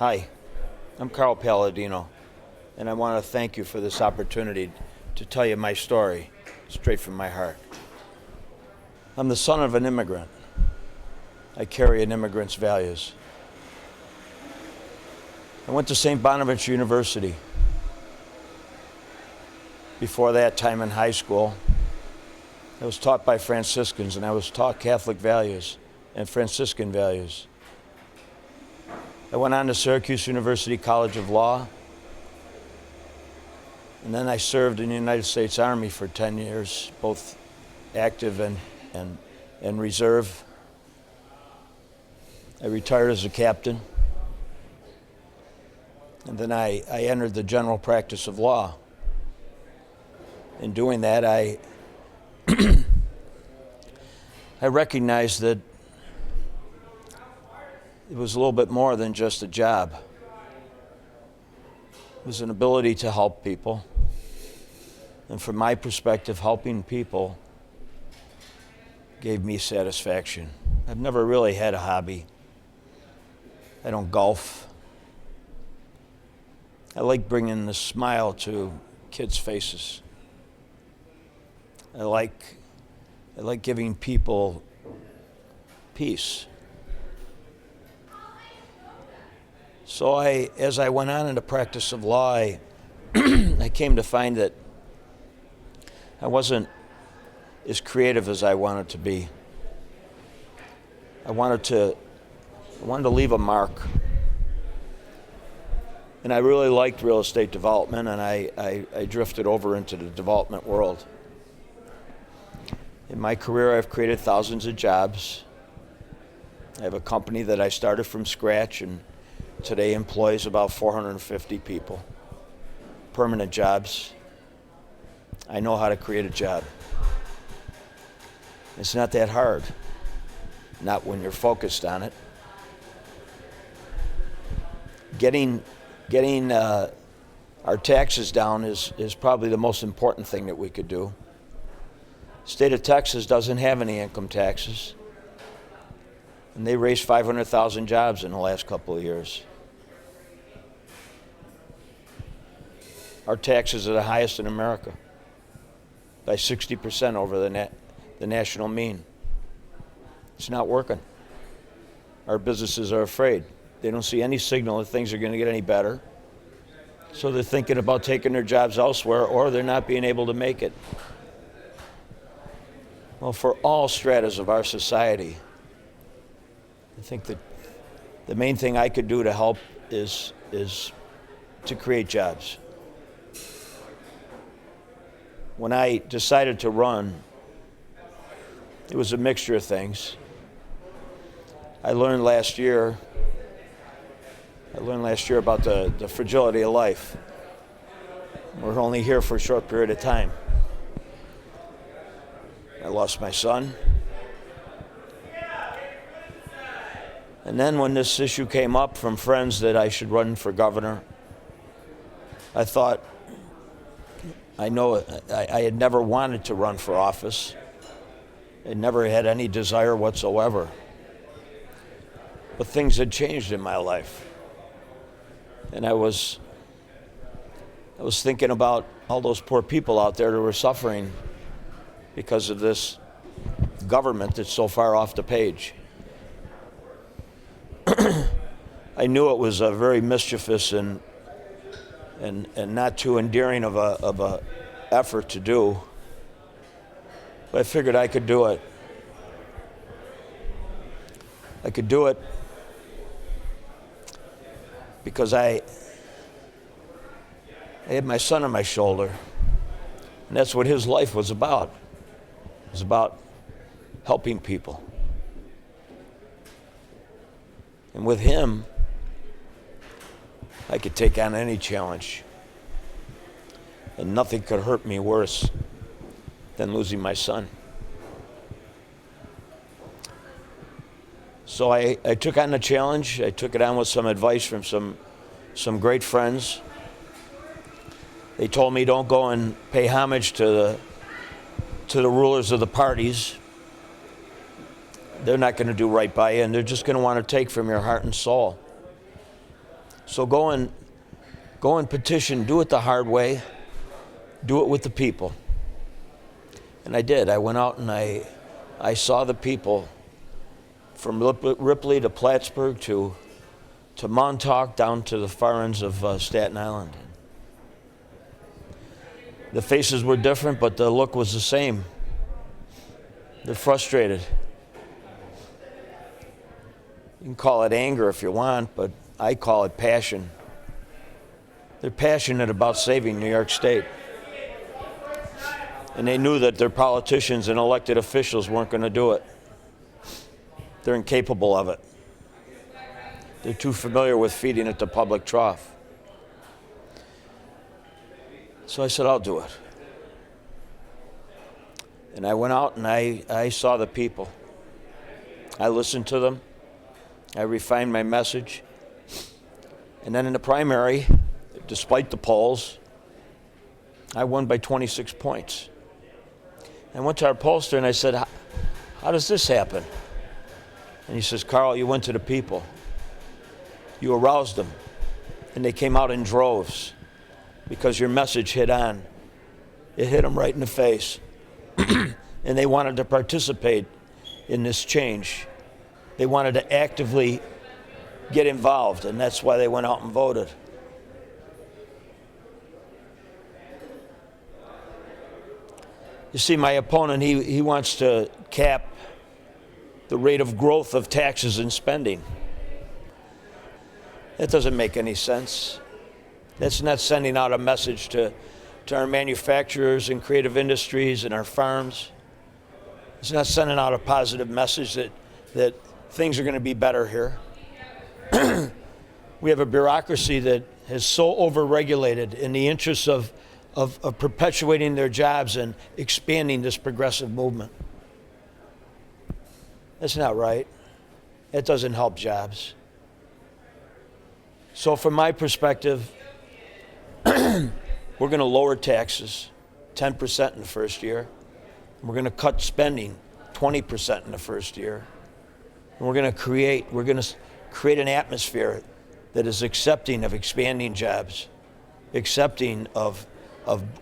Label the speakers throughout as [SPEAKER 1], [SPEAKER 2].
[SPEAKER 1] Hi, I'm Carl Paladino, and I want to thank you for this opportunity to tell you my story straight from my heart. I'm the son of an immigrant. I carry an immigrant's values. I went to St. Bonaventure University. Before that time in high school, I was taught by Franciscans, and I was taught Catholic values and Franciscan values. I went on to Syracuse University College of Law, and then I served in the United States Army for 10 years, both active and reserve. I retired as a captain, and then I entered the general practice of law. In doing that, I recognized that it was a little bit more than just a job. It was an ability to help people. And from my perspective, helping people gave me satisfaction. I've never really had a hobby. I don't golf. I like bringing the smile to kids' faces. I like giving people peace. So as I went on in the practice of law, I came to find that I wasn't as creative as I wanted to be. I wanted to leave a mark. And I really liked real estate development, and I drifted over into the development world. In my career, I've created thousands of jobs. I have a company that I started from scratch and today employs about 450 people, permanent jobs. I know how to create a job. It's not that hard, not when you're focused on it. Getting our taxes down is probably the most important thing that we could do. State of Texas doesn't have any income taxes, and they raised 500,000 jobs in the last couple of years. Our taxes are the highest in America, by 60% over the national mean. It's not working. Our businesses are afraid. They don't see any signal that things are going to get any better. So they're thinking about taking their jobs elsewhere, or they're not being able to make it. Well, for all stratas of our society, I think that the main thing I could do to help is to create jobs. When I decided to run, it was a mixture of things. I learned last year about the fragility of life. We're only here for a short period of time. I lost my son. And then when this issue came up from friends that I should run for governor, I thought, I had never wanted to run for office. I never had any desire whatsoever. But things had changed in my life. And I was thinking about all those poor people out there who were suffering because of this government that's so far off the page. I knew it was a very mischievous and not too endearing of a effort to do, but I figured I could do it. I could do it because I had my son on my shoulder, and that's what his life was about. It was about helping people. And with him, I could take on any challenge. And nothing could hurt me worse than losing my son. So I took on the challenge. I took it on with some advice from some great friends. They told me, don't go and pay homage to the rulers of the parties. They're not going to do right by you, and they're just going to want to take from your heart and soul. So go and petition, do it the hard way, do it with the people. And I did. I went out and I saw the people from Ripley to Plattsburgh to Montauk down to the far ends of Staten Island. The faces were different, but the look was the same. They're frustrated. You can call it anger if you want, but I call it passion. They're passionate about saving New York State. And they knew that their politicians and elected officials weren't going to do it. They're incapable of it. They're too familiar with feeding at the public trough. So I said, I'll do it. And I went out and I saw the people. I listened to them. I refined my message. And then in the primary, despite the polls, I won by 26 points. I went to our pollster and I said, how does this happen? And he says, Carl, you went to the people. You aroused them. And they came out in droves because your message hit on. It hit them right in the face. And they wanted to participate in this change. They wanted to actively get involved, and that's why they went out and voted. You see, my opponent, he wants to cap the rate of growth of taxes and spending. That doesn't make any sense. That's not sending out a message to our manufacturers and creative industries and our farms. It's not sending out a positive message that things are going to be better here. We have a bureaucracy that is so overregulated in the interest of perpetuating their jobs and expanding this progressive movement. That's not right. It doesn't help jobs. So from my perspective, we're going to lower taxes 10% in the first year. We're going to cut spending 20% in the first year. And we're going to create an atmosphere that is accepting of expanding jobs, accepting of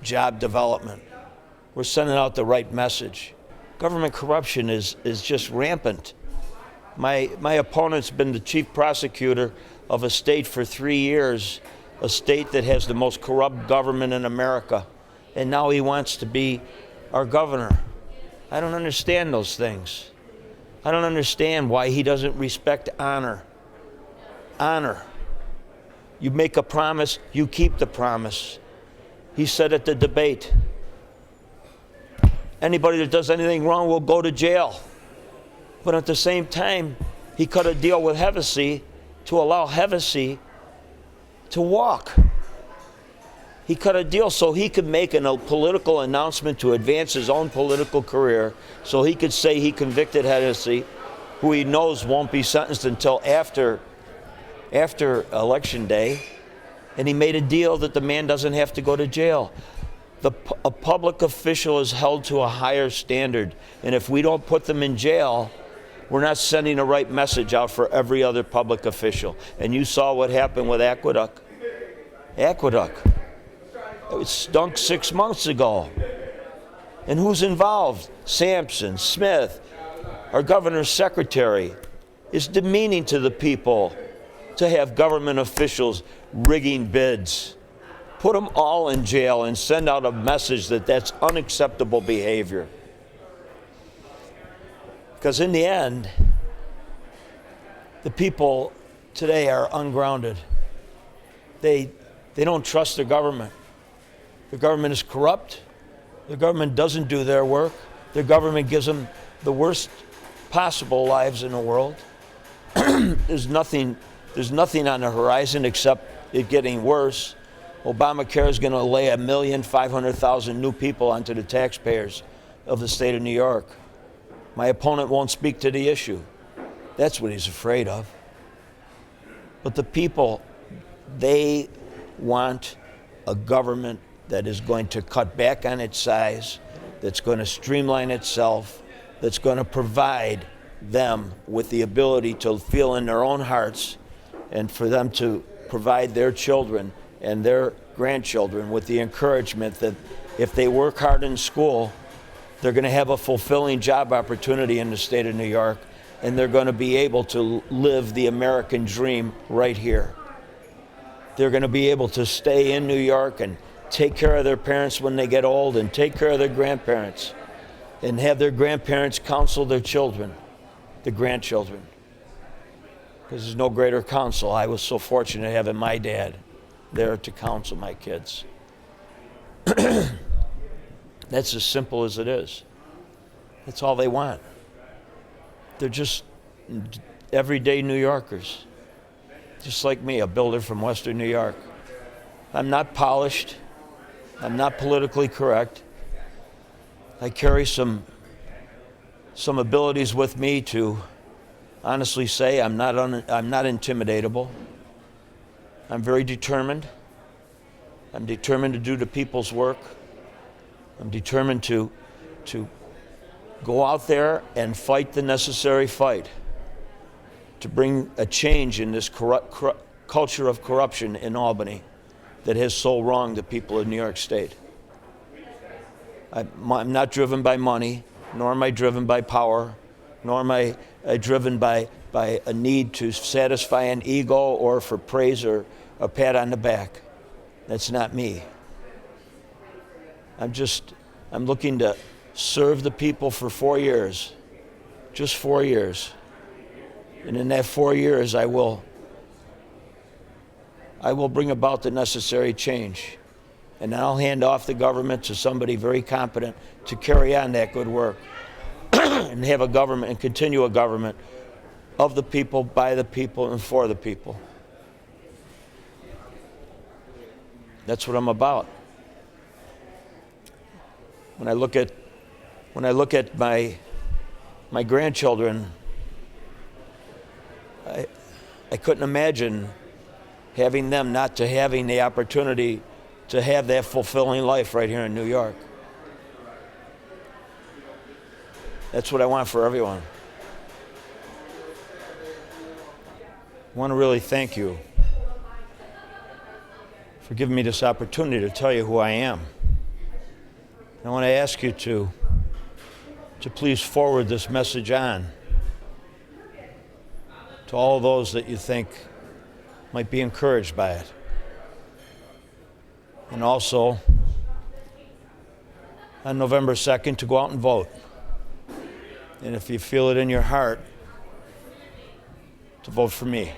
[SPEAKER 1] job development. We're sending out the right message. Government corruption is just rampant. My opponent's been the chief prosecutor of a state for 3 years, a state that has the most corrupt government in America, and now he wants to be our governor. I don't understand those things. I don't understand why he doesn't respect honor. Honor. You make a promise, you keep the promise. He said at the debate, anybody that does anything wrong will go to jail. But at the same time, he cut a deal with Hevesy to allow Hevesy to walk. He cut a deal so he could make a political announcement to advance his own political career, so he could say he convicted Hevesy, who he knows won't be sentenced until after Election Day, and he made a deal that the man doesn't have to go to jail. A public official is held to a higher standard, and if we don't put them in jail, we're not sending the right message out for every other public official. And you saw what happened with Aqueduct. It stunk 6 months ago. And who's involved? Sampson, Smith, our governor's secretary. It's demeaning to the people to have government officials rigging bids. Put them all in jail and send out a message that that's unacceptable behavior. Because in the end, the people today are ungrounded. They don't trust their government. The government is corrupt. The government doesn't do their work. The government gives them the worst possible lives in the world. There's nothing on the horizon except it getting worse. Obamacare is going to lay 1,500,000 new people onto the taxpayers of the state of New York. My opponent won't speak to the issue. That's what he's afraid of. But the people, they want a government that is going to cut back on its size, that's going to streamline itself, that's going to provide them with the ability to feel in their own hearts and for them to provide their children and their grandchildren with the encouragement that if they work hard in school, they're going to have a fulfilling job opportunity in the state of New York, and they're going to be able to live the American dream right here. They're going to be able to stay in New York and take care of their parents when they get old, and take care of their grandparents, and have their grandparents counsel their children, the grandchildren. Because there's no greater counsel. I was so fortunate having my dad there to counsel my kids. That's as simple as it is. That's all they want. They're just everyday New Yorkers, just like me, a builder from Western New York. I'm not polished. I'm not politically correct. I carry some abilities with me to honestly say I'm not intimidatable. I'm very determined. I'm determined to do the people's work. I'm determined to go out there and fight the necessary fight to bring a change in this culture of corruption in Albany that has so wronged the people of New York State. I'm not driven by money, nor am I driven by power, nor am I driven by a need to satisfy an ego or for praise or a pat on the back. That's not me. I'm looking to serve the people for 4 years, just 4 years. And in that 4 years, I will bring about the necessary change. And then I'll hand off the government to somebody very competent to carry on that good work and have a government and continue a government of the people, by the people, and for the people. That's what I'm about. When I look at my grandchildren, I couldn't imagine having them not to having the opportunity to have that fulfilling life right here in New York. That's what I want for everyone. I want to really thank you for giving me this opportunity to tell you who I am. I want to ask you to please forward this message on to all those that you think might be encouraged by it. And also, on November 2nd, to go out and vote. And if you feel it in your heart, to vote for me.